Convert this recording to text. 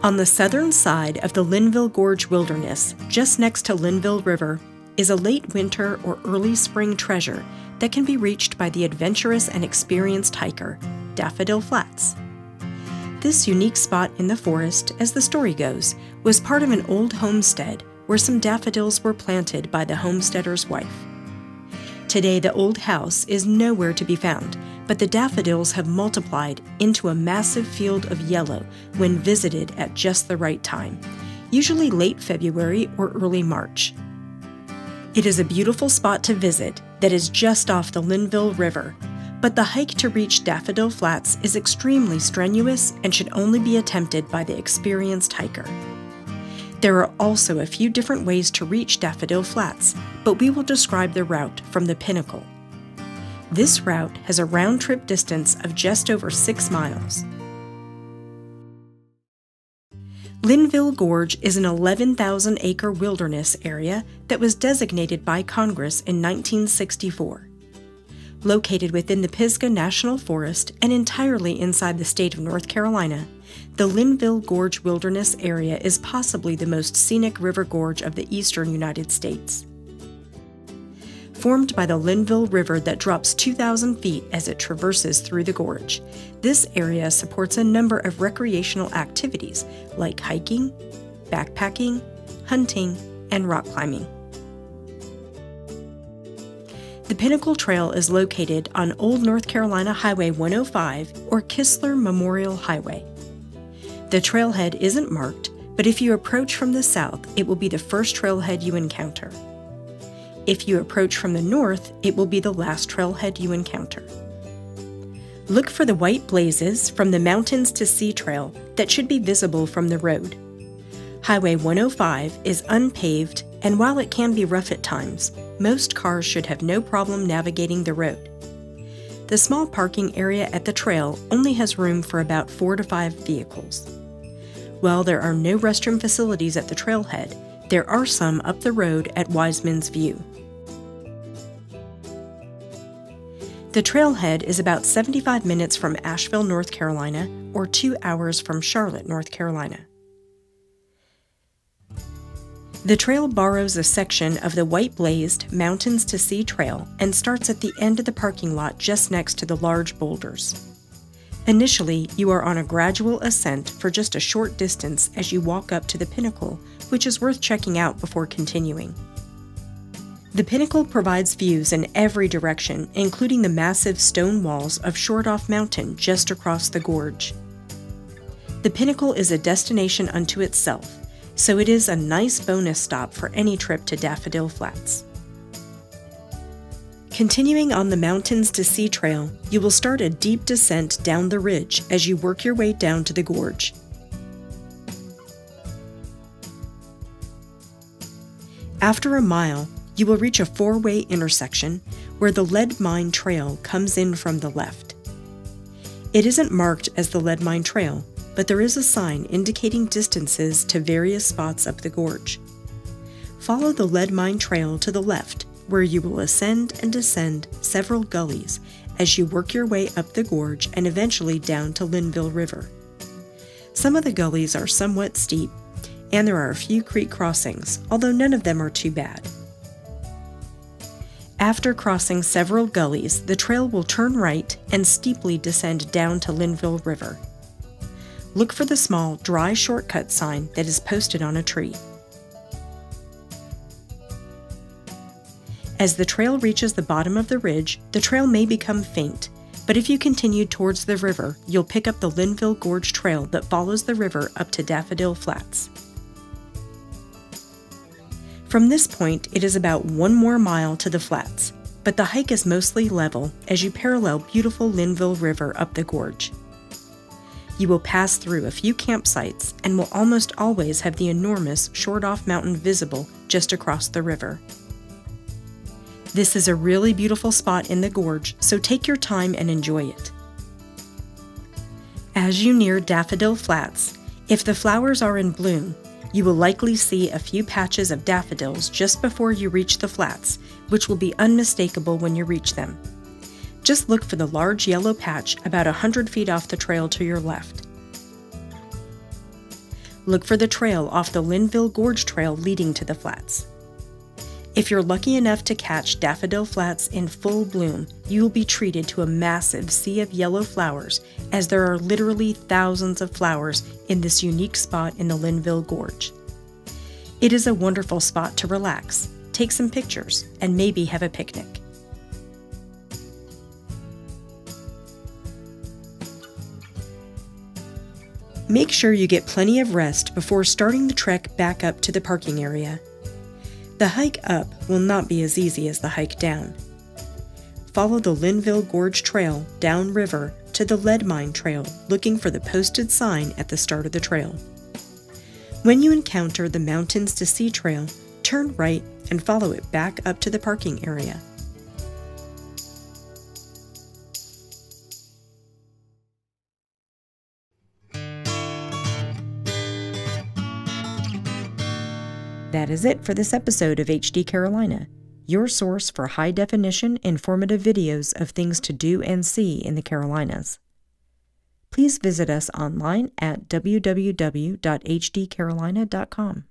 On the southern side of the Linville Gorge Wilderness, just next to Linville River, is a late winter or early spring treasure that can be reached by the adventurous and experienced hiker, Daffodil Flats. This unique spot in the forest, as the story goes, was part of an old homestead where some daffodils were planted by the homesteader's wife. Today, the old house is nowhere to be found, but the daffodils have multiplied into a massive field of yellow when visited at just the right time, usually late February or early March. It is a beautiful spot to visit that is just off the Linville River, but the hike to reach Daffodil Flats is extremely strenuous and should only be attempted by the experienced hiker. There are also a few different ways to reach Daffodil Flats, but we will describe the route from the pinnacle. This route has a round-trip distance of just over 6 miles. Linville Gorge is an 11,000-acre wilderness area that was designated by Congress in 1964. Located within the Pisgah National Forest and entirely inside the state of North Carolina, the Linville Gorge Wilderness area is possibly the most scenic river gorge of the eastern United States. Formed by the Linville River that drops 2,000 feet as it traverses through the gorge, this area supports a number of recreational activities like hiking, backpacking, hunting, and rock climbing. The Pinnacle Trail is located on Old North Carolina Highway 105 or Kistler Memorial Highway. The trailhead isn't marked, but if you approach from the south, it will be the first trailhead you encounter. If you approach from the north, it will be the last trailhead you encounter. Look for the white blazes from the Mountains to Sea Trail that should be visible from the road. Highway 105 is unpaved, and while it can be rough at times, most cars should have no problem navigating the road. The small parking area at the trail only has room for about 4 to 5 vehicles. While there are no restroom facilities at the trailhead, there are some up the road at Wiseman's View. The trailhead is about 75 minutes from Asheville, North Carolina, or 2 hours from Charlotte, North Carolina. The trail borrows a section of the white-blazed Mountains to Sea Trail and starts at the end of the parking lot just next to the large boulders. Initially, you are on a gradual ascent for just a short distance as you walk up to the pinnacle, which is worth checking out before continuing. The pinnacle provides views in every direction, including the massive stone walls of Shortoff Mountain just across the gorge. The pinnacle is a destination unto itself, so it is a nice bonus stop for any trip to Daffodil Flats. Continuing on the Mountains to Sea Trail, you will start a deep descent down the ridge as you work your way down to the gorge. After a mile, you will reach a 4-way intersection where the Lead Mine Trail comes in from the left. It isn't marked as the Lead Mine Trail, but there is a sign indicating distances to various spots up the gorge. Follow the Lead Mine Trail to the left, where you will ascend and descend several gullies as you work your way up the gorge and eventually down to Linville River. Some of the gullies are somewhat steep, and there are a few creek crossings, although none of them are too bad. After crossing several gullies, the trail will turn right and steeply descend down to Linville River. Look for the small, dry shortcut sign that is posted on a tree. As the trail reaches the bottom of the ridge, the trail may become faint, but if you continue towards the river, you'll pick up the Linville Gorge Trail that follows the river up to Daffodil Flats. From this point, it is about 1 more mile to the flats, but the hike is mostly level as you parallel beautiful Linville River up the gorge. You will pass through a few campsites and will almost always have the enormous Shortoff Mountain visible just across the river. This is a really beautiful spot in the gorge, so take your time and enjoy it. As you near Daffodil Flats, if the flowers are in bloom, you will likely see a few patches of daffodils just before you reach the flats, which will be unmistakable when you reach them. Just look for the large yellow patch about 100 feet off the trail to your left. look for the trail off the Linville Gorge Trail leading to the flats. If you're lucky enough to catch Daffodil Flats in full bloom, you will be treated to a massive sea of yellow flowers, as there are literally thousands of flowers in this unique spot in the Linville Gorge. It is a wonderful spot to relax, take some pictures, and maybe have a picnic. Make sure you get plenty of rest before starting the trek back up to the parking area. The hike up will not be as easy as the hike down. Follow the Linville Gorge Trail downriver to the Lead Mine Trail, looking for the posted sign at the start of the trail. When you encounter the Mountains to Sea Trail, turn right and follow it back up to the parking area. That is it for this episode of HD Carolina, your source for high-definition, informative videos of things to do and see in the Carolinas. Please visit us online at www.hdcarolina.com.